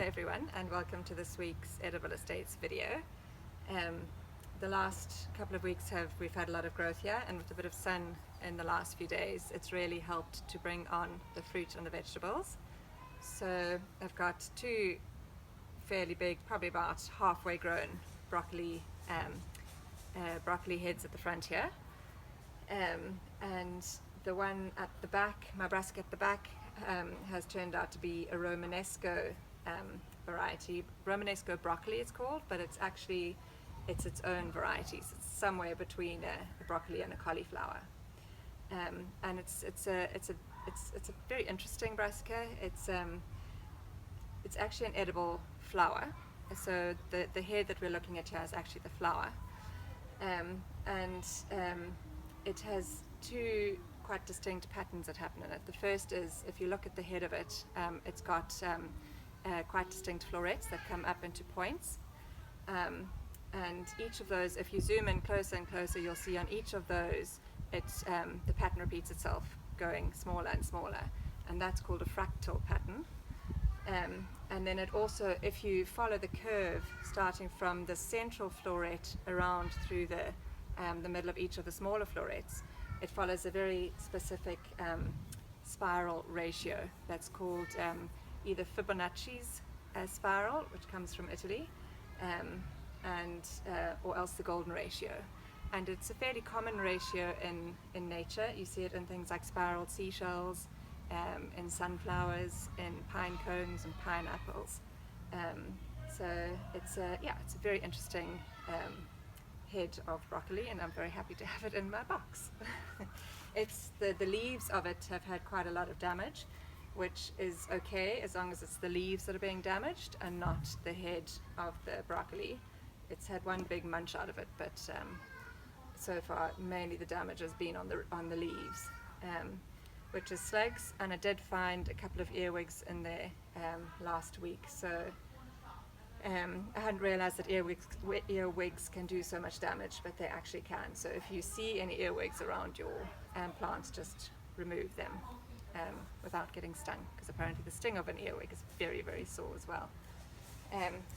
everyone, and welcome to this week's Edible Estates video. The last couple of weeks we've had a lot of growth here, and with a bit of sun in the last few days it's really helped to bring on the fruit and the vegetables. So I've got two fairly big, probably about halfway grown broccoli heads at the front here, and the one at the back, my brassica at the back, has turned out to be a Romanesco variety. Romanesco broccoli it's called, but it's its own variety. So it's somewhere between a broccoli and a cauliflower, and it's a very interesting brassica. It's actually an edible flower. So the head that we're looking at here is actually the flower, and it has two quite distinct patterns that happen in it. The first is, if you look at the head of it, it's got quite distinct florets that come up into points, and each of those, if you zoom in closer and closer, you'll see on each of those the pattern repeats itself, going smaller and smaller, and that's called a fractal pattern. And then it also, if you follow the curve starting from the central floret around through the middle of each of the smaller florets, it follows a very specific spiral ratio that's called either Fibonacci's spiral, which comes from Italy, or else the golden ratio. And it's a fairly common ratio in nature. You see it in things like spiraled seashells, in sunflowers, in pine cones and pineapples. So it's a very interesting head of broccoli, and I'm very happy to have it in my box. It's the leaves of it have had quite a lot of damage, which is okay as long as it's the leaves that are being damaged and not the head of the broccoli. It's had one big munch out of it, but so far mainly the damage has been on the leaves, which is slugs. And I did find a couple of earwigs in there last week, so I hadn't realized that earwigs can do so much damage, but they actually can. So if you see any earwigs around your plants, just remove them without getting stung, because apparently the sting of an earwig is very, very sore as well.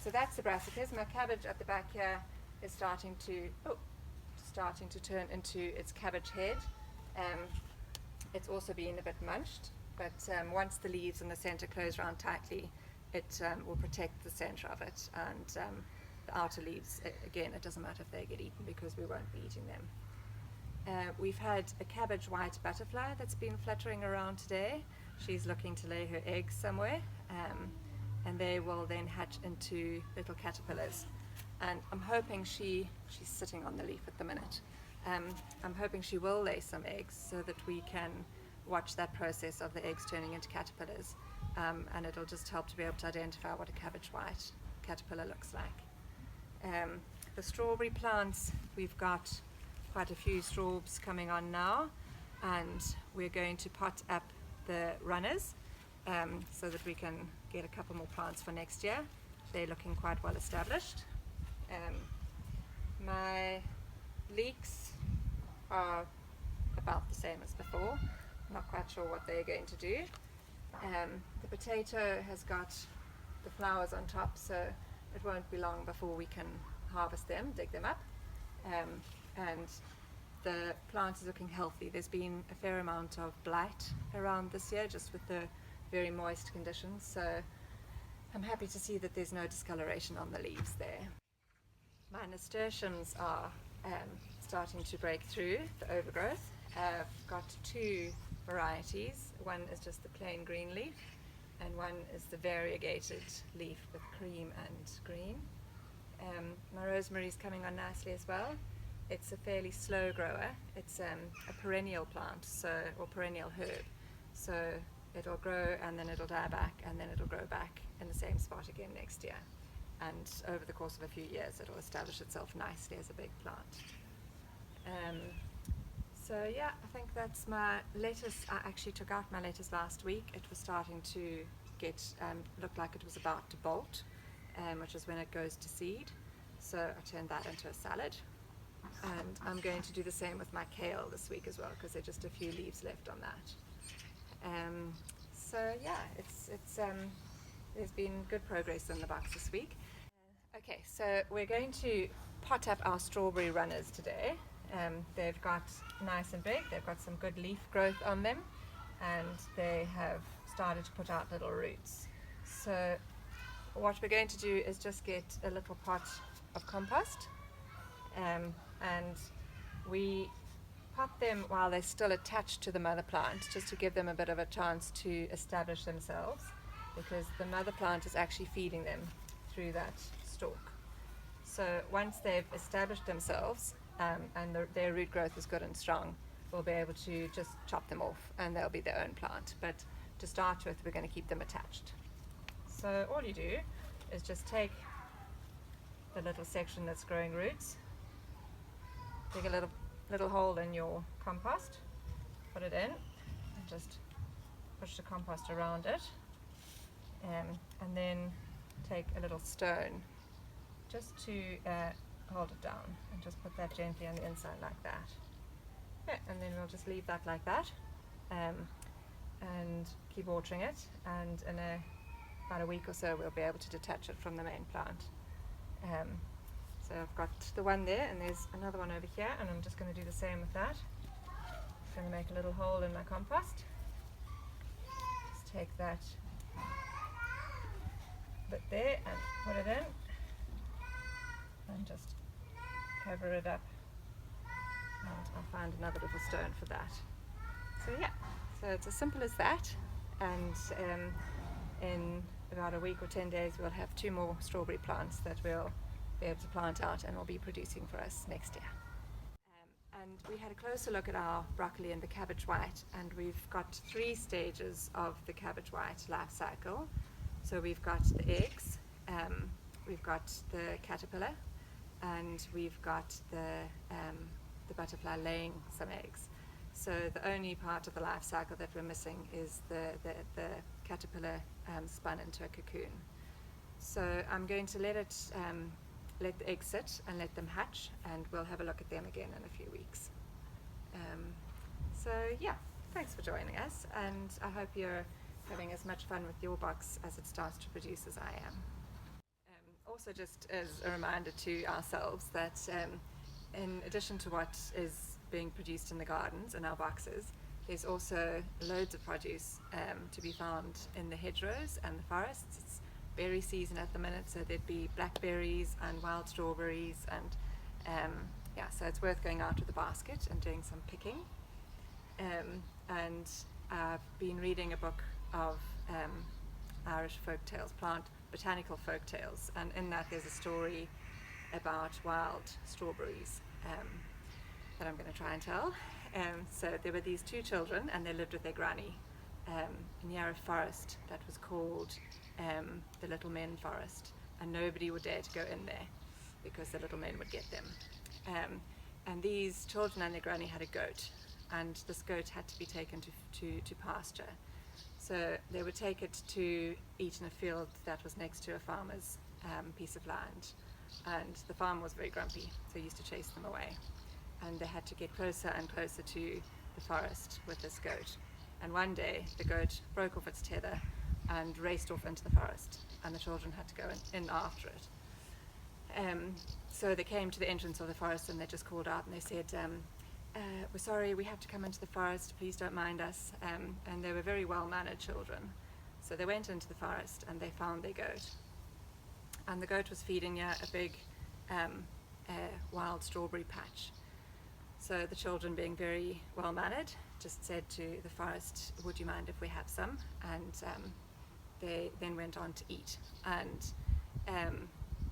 So that's the brassicas. My cabbage at the back here is starting to turn into its cabbage head. It's also been a bit munched, but once the leaves in the center close round tightly, it will protect the center of it, and the outer leaves, again, it doesn't matter if they get eaten because we won't be eating them. We've had a cabbage white butterfly that's been fluttering around today. She's looking to lay her eggs somewhere, and they will then hatch into little caterpillars. And I'm hoping she's sitting on the leaf at the minute. I'm hoping she will lay some eggs so that we can watch that process of the eggs turning into caterpillars, and it'll just help to be able to identify what a cabbage white caterpillar looks like. The strawberry plants, we've got quite a few straws coming on now, and we're going to pot up the runners so that we can get a couple more plants for next year. They're looking quite well established. My leeks are about the same as before. Not quite sure what they're going to do. The potato has got the flowers on top, so it won't be long before we can harvest them, dig them up. And the plant is looking healthy. There's been a fair amount of blight around this year, just with the very moist conditions, so I'm happy to see that there's no discoloration on the leaves there. My nasturtiums are starting to break through the overgrowth. I've got two varieties. One is just the plain green leaf, and one is the variegated leaf with cream and green. My rosemary's coming on nicely as well. It's a fairly slow grower. It's a perennial plant, or perennial herb, so it'll grow and then it'll die back, and then it'll grow back in the same spot again next year, and over the course of a few years it'll establish itself nicely as a big plant. So yeah, I think that's my lettuce. I actually took out my lettuce last week. It was starting to looked like it was about to bolt, which is when it goes to seed. So I turned that into a salad, and I'm going to do the same with my kale this week as well, because there are just a few leaves left on that. So yeah, it's there's been good progress in the box this week. Okay, so we're going to pot up our strawberry runners today. They've got nice and big, they've got some good leaf growth on them, and they have started to put out little roots. So what we're going to do is just get a little pot of compost, and we pot them while they're still attached to the mother plant, just to give them a bit of a chance to establish themselves, because the mother plant is actually feeding them through that stalk. So once they've established themselves and their root growth is good and strong, we'll be able to just chop them off and they'll be their own plant. But to start with, we're going to keep them attached. So all you do is just take the little section that's growing roots, dig a little hole in your compost, put it in, and just push the compost around it, and then take a little stone just to hold it down, and just put that gently on the inside like that. Yeah, and then we'll just leave that like that, and keep watering it, and in about a week or so we'll be able to detach it from the main plant. So I've got the one there, and there's another one over here, and I'm just going to do the same with that. I'm going to make a little hole in my compost. Just take that bit there and put it in, and just cover it up, and I'll find another little stone for that. So yeah, so it's as simple as that, and in about a week or 10 days we'll have 2 more strawberry plants that we'll be able to plant out and will be producing for us next year. And we had a closer look at our broccoli and the cabbage white, and we've got 3 stages of the cabbage white life cycle. So we've got the eggs, we've got the caterpillar, and we've got the butterfly laying some eggs. So the only part of the life cycle that we're missing is the caterpillar spun into a cocoon. So I'm going to let the eggs sit and let them hatch, and we'll have a look at them again in a few weeks. So yeah, thanks for joining us, and I hope you're having as much fun with your box as it starts to produce as I am. Also, just as a reminder to ourselves that in addition to what is being produced in the gardens and our boxes, there's also loads of produce to be found in the hedgerows and the forests. It's berry season at the minute, so there'd be blackberries and wild strawberries, and yeah, so it's worth going out with a basket and doing some picking. And I've been reading a book of Irish folk tales, botanical folk tales, and in that there's a story about wild strawberries that I'm going to try and tell. So there were these 2 children, and they lived with their granny near a forest that was called the Little Men Forest, and nobody would dare to go in there because the little men would get them. And these children and their granny had a goat, and this goat had to be taken to pasture. So they would take it to eat in a field that was next to a farmer's piece of land, and the farmer was very grumpy, so he used to chase them away. And they had to get closer and closer to the forest with this goat. And one day the goat broke off its tether and raced off into the forest, and the children had to go in after it. So they came to the entrance of the forest, and they just called out and they said, we're sorry, we have to come into the forest, please don't mind us. And they were very well-mannered children. So they went into the forest and they found their goat. And the goat was feeding near a big wild strawberry patch. So the children, being very well-mannered, just said to the forest, would you mind if we have some? And they then went on to eat. And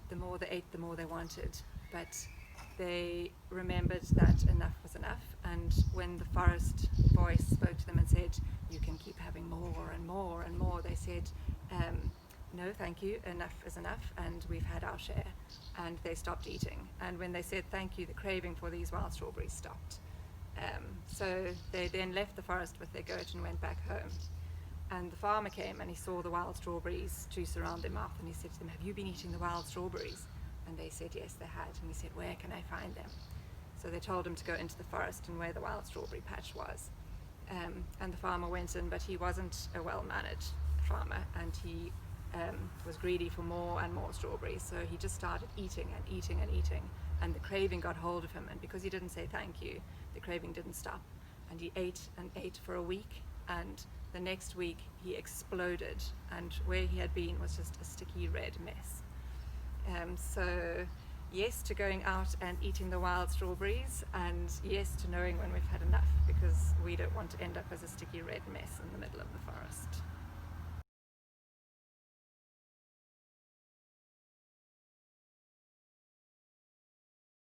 the more they ate, the more they wanted. But they remembered that enough was enough, and when the forest voice spoke to them and said, you can keep having more and more and more, they said, no thank you, enough is enough, and we've had our share. And they stopped eating, and when they said thank you, the craving for these wild strawberries stopped. So they then left the forest with their goat and went back home. And the farmer came and he saw the wild strawberries juice around their mouth, and he said to them, have you been eating the wild strawberries? And they said yes, they had. And he said, where can I find them? So they told him to go into the forest and where the wild strawberry patch was. And the farmer went in, but he wasn't a well-mannered farmer, and he was greedy for more and more strawberries. So he just started eating and eating and eating, and the craving got hold of him. And because he didn't say thank you, the craving didn't stop. And he ate and ate for a week, and the next week he exploded, and where he had been was just a sticky red mess. So yes to going out and eating the wild strawberries, and yes to knowing when we've had enough, because we don't want to end up as a sticky red mess in the middle of the forest.